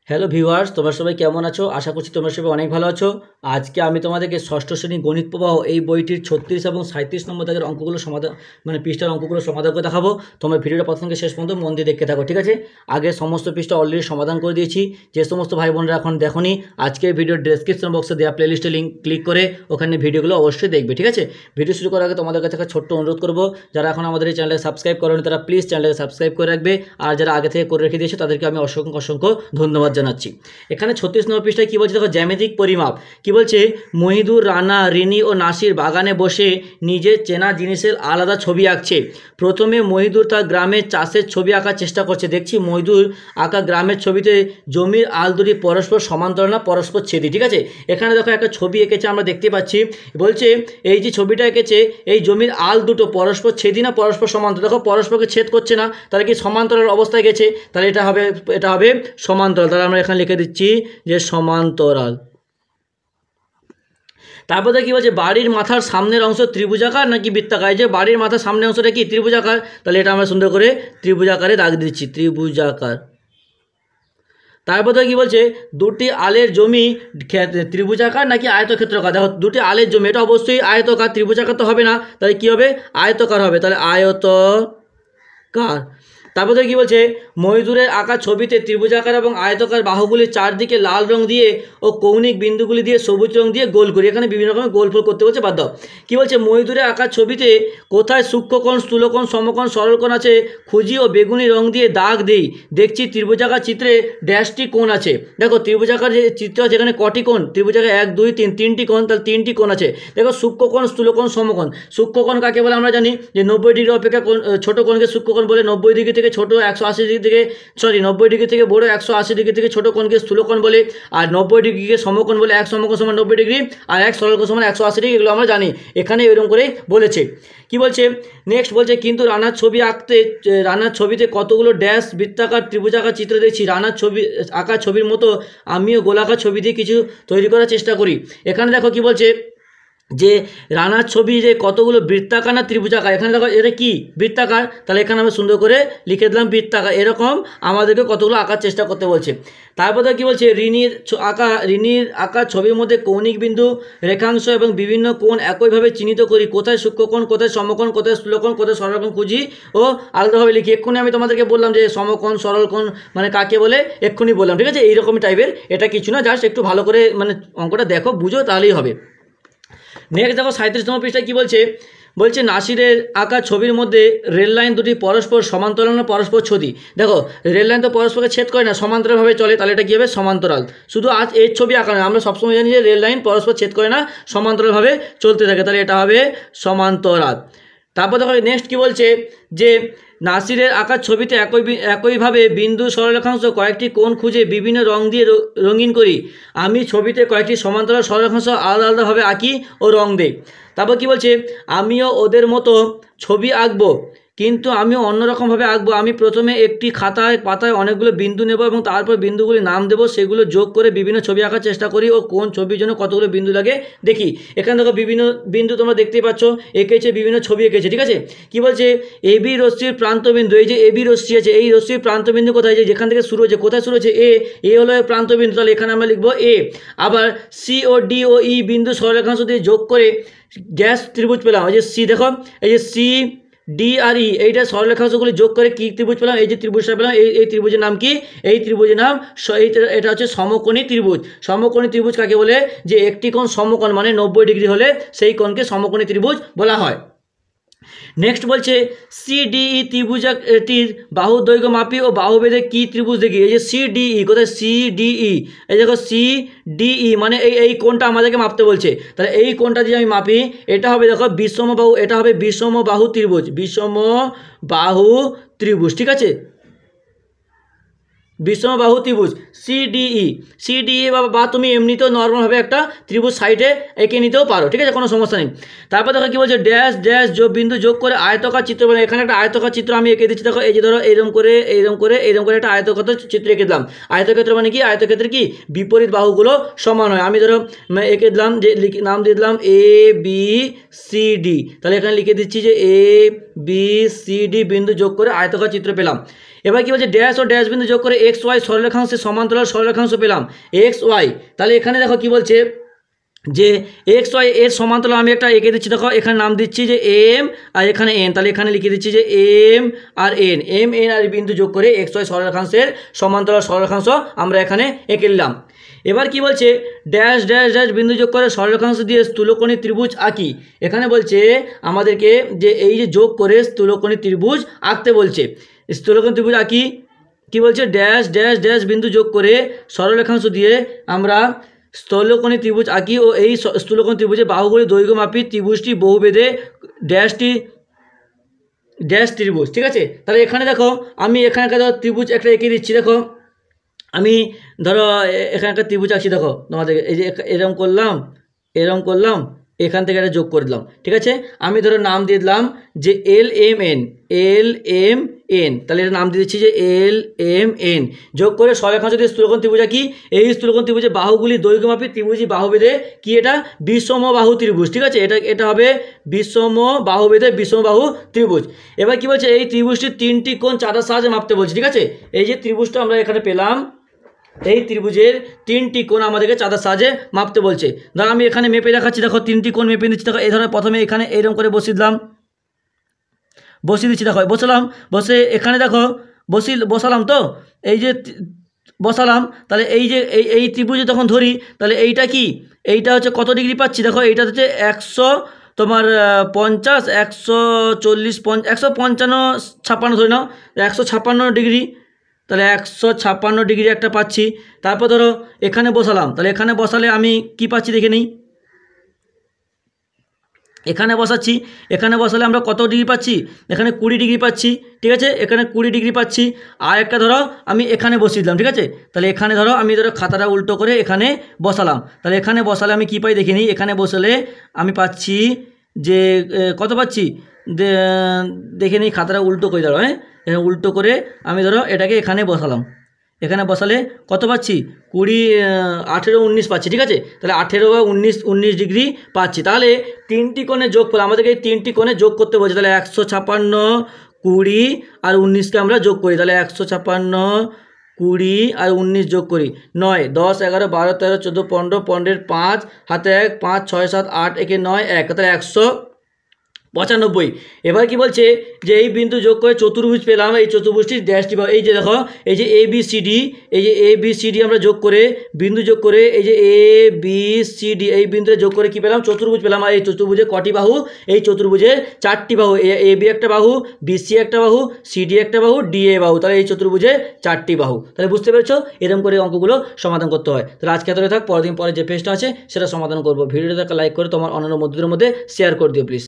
Hello viewers, তোমরা সবাই কেমন আছো? আশা করছি তোমরা সবাই অনেক ভালো আছো। আজকে আমি তোমাদেরকে ষষ্ঠ শ্রেণী গণিত প্রবাহ এই বইটির 36 এবং 37 নম্বর দাগের অঙ্কগুলো সমাধান পৃষ্ঠার অঙ্কগুলো সমাধান করে দেখাবো। তোমরা ভিডিওটা প্রথম থেকে শেষ পর্যন্ত মন দিয়ে দেখতে থাকো, ঠিক আছে? আগে সমস্ত পৃষ্ঠা অলরেডি সমাধান করে দিয়েছি। যে সমস্ত ভাই বোনরা এখন দেখোনি, আজকে ভিডিওর ডেসক্রিপশন বক্সে দেওয়া প্লেলিস্টে লিঙ্ক ক্লিক করে ওখানে ভিডিওগুলো অবশ্যই দেখবে, ঠিক আছে? ভিডিও শুরু করার আগে তোমাদের কাছে একটা ছোট্ট অনুরোধ করবো, যারা এখন আমাদের এই চ্যানেলকে সাবস্ক্রাইব করেনি তারা প্লিজ চ্যানেলকে সাবস্ক্রাইব করে রাখবে। আর যারা আগে থেকে করে রেখে দিয়েছে তাদেরকে আমি অসংখ্য অসংখ্য ধন্যবাদ জানাচ্ছি। এখানে 36 নম্বর পৃষ্ঠায় কী বলছে দেখো, জ্যামিতিক পরিমাপ। কি বলছে? মহিদুর, রানা, রিনি ও নাসির বাগানে বসে নিজের চেনা জিনিসের আলাদা ছবি আঁকছে। প্রথমে মহিদুর তার গ্রামের চাষের ছবি আঁকার চেষ্টা করছে। দেখছি মহিদুর আঁকা গ্রামের ছবিতে জমির আল দুটি পরস্পর সমান্তরাল না পরস্পর ছেদি, ঠিক আছে? এখানে দেখো একটা ছবি এঁকেছে, আমরা দেখতে পাচ্ছি। বলছে এই যে ছবিটা এঁকেছে, এই জমির আল দুটো পরস্পর ছেদি না পরস্পর সমান্তরাল। দেখো পরস্পরকে ছেদ করছে না, তাহলে কি সমান্তরাল অবস্থায় গেছে, তাহলে এটা হবে সমান্তরাল। তাহলে আমরা এখানে লিখে দিচ্ছি যে সমান্তরাল। তারপরে কি বলছে, বাড়ির মাথার সামনের অংশ ত্রিভুজাকার নাকি বৃত্তাকার? যে বাড়ির মাথার সামনের অংশটা কি ত্রিভুজাকার, তাহলে এটা আমরা সুন্দর করে ত্রিভুজাকারে দাগ দিচ্ছি, ত্রিভুজাকার। তারপরে কি বলছে, দুটি আলের জমি ত্রিভুজাকার নাকি আয়তক্ষেত্রাকার? দেখো দুটি আলের জমি, এটা অবশ্যই আয়তকার, ত্রিভুজাকার তো হবে না, তাহলে কি হবে? আয়তকার হবে, তাহলে আয়তকার। তারপরে কি বলছে, মহিদুরের আঁকা ছবিতে ত্রিভুজাকার এবং আয়তকার বাহুগুলির চারদিকে লাল রং দিয়ে ও কৌণিক বিন্দুগুলি দিয়ে সবুজ রং দিয়ে গোল করি। এখানে বিভিন্ন রকমের গোল ফোল করতে বলছে, বাদ দাও। কী বলছে, মহিদুরের আঁকা ছবিতে কোথায় সূক্ষ্মকোণ, স্থূলকোণ, সমকোণ, সরলকোণ আছে খুঁজি ও বেগুনি রং দিয়ে দাগ দিই। দেখছি ত্রিভুজাকার চিত্রে ড্যাশটি কোণ আছে। দেখো ত্রিভুজাকার যে চিত্র আছে এখানে কটি কোণ? ত্রিভুজাকার 1 2 3 তিনটি কোণ, তাহলে তিনটি কোণ আছে। দেখো সূক্ষ্মকোণ, স্থূলকোণ, সমকোণ। সূক্ষ্মকোণ কাকে বলে আমরা জানি যে 90 ডিগ্রি অপেক্ষা ছোট কোণকে সূক্ষ্মকোণ বলে, 90 ডিগ্রি থেকে ছোট 180 ডিগ্রি থেকে 90 ডিগ্রি থেকে বড় 180 ডিগ্রি থেকে ছোট কোণকে স্থূলকোণ বলে, আর 90 ডিগ্রিকে সমকোণ বলে। এক সমকোণ সমান 90 ডিগ্রি আর এক সরলকোণ সমান 180 ডিগ্রি, এগুলো আমরা জানি। এখানে এরকম করেই বলেছে। কি বলছে নেক্সট, বলছে কিন্তু রানার ছবিতে কতগুলো ড্যাশ বৃত্তাকার ত্রিভুজাকার চিত্র দেখছি। রানার ছবি আঁকা ছবির মতো আমিও গোলাকার ছবি দিয়ে কিছু তৈরি করার চেষ্টা করি। এখানে দেখো কি বলছে যে রানার ছবি যে কতগুলো বৃত্তাকার না ত্রিভুজাকার। এখানে দেখো এটা কি বৃত্তাকার, তাহলে এখানে আমরা সুন্দর করে লিখে দিলাম বৃত্তাকার। এরকম আমাদেরকে কতগুলো আঁকার চেষ্টা করতে বলছে। তারপরে কি বলছে, রিনির আঁকা ছবির মধ্যে কৌণিক বিন্দু, রেখাংশ এবং বিভিন্ন কোণ একইভাবে চিহ্নিত করি। কোথায় সূক্ষ্মকোণ, কোথায় সমকোণ, কোথায় স্থূলকোণ, কোথায় সরলকোণ খুঁজি ও আলাদাভাবে লিখি। এক্ষুনি আমি তোমাদেরকে বললাম যে সমকোণ সরলকোণ মানে কাকে বলে, এক্ষুনি বললাম, ঠিক আছে? এইরকম টাইপের, এটা কিছু না, জাস্ট একটু ভালো করে অঙ্কটা দেখো, বুঝো, তাহলেই হবে। নেক্সট দেখো 37 নম্বর পৃষ্ঠায় কী বলছে নাসিরের আঁকা ছবির মধ্যে রেল লাইন দুটি পরস্পর সমান্তরাল না পরস্পর ছেদি। দেখো রেল লাইন তো পরস্পরকে ছেদ করে না, সমান্তরালভাবে চলে, তাহলে এটা কী হবে? সমান্তরাল। শুধু আজ এর ছবি আঁকা নয়, আমরা সবসময় জানি যে রেল লাইন পরস্পর ছেদ করে না, সমান্তরালভাবে চলতে থাকে, তাহলে এটা হবে সমান্তরাল। তারপর দেখো নেক্সট কী বলছে, যে নাসিরের আঁকার ছবিতে একইভাবে বিন্দু, সরলরেখাংশ, কয়েকটি কোণ খুঁজে বিভিন্ন রং দিয়ে রঙিন করি। আমি ছবিতে কয়েকটি সমান্তরাল সরলরেখাংশ আলাদা আলাদাভাবে আঁকি ও রং দেই। তারপর কি বলছে, আমিও ওদের মতো ছবি আঁকবো, কিন্তু আমিও অন্যরকমভাবে আঁকবো। আমি প্রথমে একটি পাতায় অনেকগুলো বিন্দু নেব এবং তারপর বিন্দুগুলি নাম দেবো, সেগুলো যোগ করে বিভিন্ন ছবি আঁকার চেষ্টা করি ও কোন ছবির জন্য কতগুলো বিন্দু লাগে দেখি। এখানে দেখো বিভিন্ন বিন্দু তোমরা দেখতেই পাচ্ছ, এঁকেছে, বিভিন্ন ছবি এঁকেছে, ঠিক আছে? কি বলছে, এবি রশ্মির প্রান্তবিন্দু, এই যে এবি রশ্মি আছে, এই রশ্মির প্রান্তবিন্দু কোথায়? যে যেখান থেকে শুরু হচ্ছে, কোথায় শুরু হচ্ছে? এ হলো প্রান্তবিন্দু, তাহলে এখানে আমরা লিখবো এ। আবার সি ও ডি ও ই বিন্দু সরলরেখাংশ দিয়ে যোগ করে ড্যাশ ত্রিভুজ পেলাম। এই যে সি, দেখো এই যে সি ডি আর ই, এইটা সরলরেখাংশগুলি যোগ করে কি ত্রিভুজ পেলাম? এই যে ত্রিভুজটা পেলাম, এই ত্রিভুজের নাম কি? এই ত্রিভুজের নাম এটা হচ্ছে সমকোণী ত্রিভুজ। সমকোণী ত্রিভুজ কাকে বলে? যে একটি কোণ সমকোণ মানে 90 ডিগ্রি হলে সেই কোণকে সমকোণী ত্রিভুজ বলা হয়। নেক্সট বলছে সিডিই ত্রিভুজটির বাহু দৈর্ঘ্য মাপি ও বাহুভেদে কি ত্রিভুজ দেখি। এই যে সিডিই, কোথায়? সিডিই, এই দেখো সিডিই মানে এই কোণটা আমাদেরকে মাপতে বলছে। তাহলে এই কোণটা যদি আমি মাপি, এটা হবে দেখো বিষমবাহু, এটা হবে বিষমবাহু ত্রিভুজ, বিষমবাহু ত্রিভুজ, ঠিক আছে? বিষমবাহু ত্রিভুজ সিডিই বা তুমি এমনিতেও নর্মালভাবে একটা ত্রিভুজ সাইডে এঁকে নিতেও পারো, ঠিক আছে? কোনো সমস্যা নেই। তারপর দেখো কী বলছে, ড্যাশ ড্যাশ বিন্দু যোগ করে আয়তকার চিত্র বলে। এখানে একটা আয়তকার চিত্র আমি এঁকে দিচ্ছি। দেখো এই যে ধরো এইরকম করে একটা আয়তক্ষেত্র চিত্র এঁকে দিলাম। আয়তক্ষেত্র মানে কি? আয়তক্ষেত্রের কি বিপরীত বাহুগুলো সমান হয়। আমি ধরো এঁকে দিলাম, যে নাম দিয়ে দিলাম এ বি সি ডি, তাহলে এখানে লিখে দিচ্ছি যে এ বি সি ডি বিন্দু যোগ করে আয়তকার চিত্র পেলাম। এবার কি বলছে, ড্যাশ ও ড্যাশ বিন্দু যোগ করে এক্স ওয়াই সরলরেখাংশের সমান্তরাল সরলরেখাংশ পেলাম এক্স ওয়াই, তাহলে এখানে দেখো কি বলছে যে এক্স ওয়াই এর সমান্তরাল আমি একটা এঁকে দিচ্ছি, দেখো এখানে নাম দিচ্ছি যে এম আর এখানে এন, তাহলে এখানে লিখে দিচ্ছি যে M R N, M N আর বিন্দু যোগ করে এক্স ওয়াই সরলরেখাংশের সমান্তরাল সরলরেখাংশ আমরা এখানে এঁকে নিলাম। এবার কি বলছে ড্যাশ ড্যাশ ড্যাশ বিন্দু যোগ করে সরলরেখাংশ দিয়ে স্থূলকোণী ত্রিভুজ আঁকি। এখানে বলছে আমাদেরকে যে এই যে যোগ করে স্থূলকোণী ত্রিভুজ আঁকতে বলছে। স্থূলকোণী ত্রিভুজ আঁকি, কি বলছে ড্যাশ ড্যাশ ড্যাশ বিন্দু যোগ করে সরলরেখাংশ দিয়ে আমরা স্থূলকোণী ত্রিভুজ আঁকি ও এই স্থূলকোণী ত্রিভুজের বাহুগুলি দৈর্ঘ্য মাপি, ত্রিভুজটি বহুভেদে ড্যাশটি ড্যাশ ত্রিভুজ। ঠিক আছে, তাহলে এখানে দেখো আমি এখানকার ত্রিভুজ একটা এঁকে দিচ্ছি। দেখো আমি ধরো এখানে একটা ত্রিভুজ আঁকছি, দেখো তোমাদের এই যে এরকম করলাম, এরকম করলাম, এখান থেকে একটা যোগ করে দিলাম। ঠিক আছে, আমি ধরো নাম দিয়ে দিলাম যে L M N, L M N, তাহলে এটা নাম দিয়ে দিচ্ছি যে এল এম এন। যোগ করে সরলরেখাংশ দিয়ে স্থূলকোণ ত্রিভুজ আঁকি, এই স্থূলকোণ ত্রিভুজের বাহুগুলি দৈর্ঘ্যমাপী, ত্রিভুজই বাহুভেদে কি এটা বিষমবাহু ত্রিভুজ। ঠিক আছে, এটা হবে বিষমবাহুভেদে বিষমবাহু ত্রিভুজ। এবার কি বলছে এই ত্রিভুজটির 3টি কোণ চাঁদার সাহায্যে মাপতে বলছে। ঠিক আছে, এই যে ত্রিভুজটা আমরা এখানে পেলাম, এই ত্রিভুজের 3টি কোণ আমাদেরকে চাঁদার সাহায্যে মাপতে বলছে। ধরো আমি এখানে মেপে দেখাচ্ছি, দেখো 3টি কোণ মেপে দিচ্ছি। দেখো এই ধরো প্রথমে এখানে এইরকম করে বসিয়ে দিলাম, বসিয়ে দিচ্ছি, দেখো বসালাম, বসে এখানে দেখো বসালাম, তো এই যে বসালাম, তাহলে এই যে এই ত্রিভুজে তখন ধরি, তাহলে এইটা কি, এইটা হচ্ছে কত ডিগ্রি পাচ্ছি, দেখো এইটা হচ্ছে 100 তোমার 50 140 155 56 ধরে নাও, 156 ডিগ্রি, তাহলে 156 ডিগ্রি একটা পাচ্ছি। তারপর ধরো এখানে বসালাম, তাহলে এখানে বসালে আমি কি পাচ্ছি দেখে নিই, এখানে বসাচ্ছি, এখানে বসালে আমরা কত ডিগ্রি পাচ্ছি, এখানে 20 ডিগ্রি পাচ্ছি। ঠিক আছে, এখানে 20 ডিগ্রি পাচ্ছি। আর একটা ধরো আমি এখানে বসিয়ে দিলাম। ঠিক আছে, তাহলে এখানে ধরো আমি খাতাটা উল্টো করে এখানে বসালাম, তাহলে এখানে বসালে আমি কী পাই দেখে নিই, এখানে বসালে আমি পাচ্ছি যে কত পাচ্ছি দেখে নিই, খাতাটা উল্টো করে দাঁড়ো, হ্যাঁ উল্টো করে আমি ধরো এটাকে এখানে বসালাম, এখানে বসালে কত পাচ্ছি 20 18 19 পাচ্ছি। ঠিক আছে, তাহলে 18 বা 19 ডিগ্রি পাচ্ছি। তাহলে 3টি কোণে যোগ করে আমাদেরকে এই 3টি কোণে যোগ করতে বলছে, তাহলে 156 20 আর 19কে আমরা যোগ করি, তাহলে 156 20 আর 19 যোগ করি 9 10 11 12 13 14 15 15 5 হাতে 1 5 6 7 8 একে 9 1, তাহলে 195। এবার কি বলছে যে এই বিন্দু যোগ করে চতুর্ভুজ পেলাম, এই চতুর্ভুজটির ড্যাশটি এই যে দেখো এই যে এ বি সি ডি, এই যে এ বি সি ডি আমরা যোগ করে বিন্দু যোগ করে এই যে এ বি সি ডি এই বিন্দুতে যোগ করে কি পেলাম চতুর্ভুজ পেলাম। আর এই চতুর্ভুজে কটি বাহু, এই চতুর্ভুজের 4টি বাহু, এ বি একটা বাহু, বি সি একটা বাহু, সি ডি একটা বাহু, ডি এ বাহু, তাহলে এই চতুর্ভুজে 4টি বাহু। তাহলে বুঝতে পেরেছো এরকম করে অঙ্কগুলো সমাধান করতে হয়। তাহলে আজকে এতটাই থাক, পরের দিন পরে যে পেজটা আছে সেটা সমাধান করবো। ভিডিওটাকে লাইক করে তোমার অন্যান্য বন্ধুদের মধ্যে শেয়ার করে দিও প্লিজ।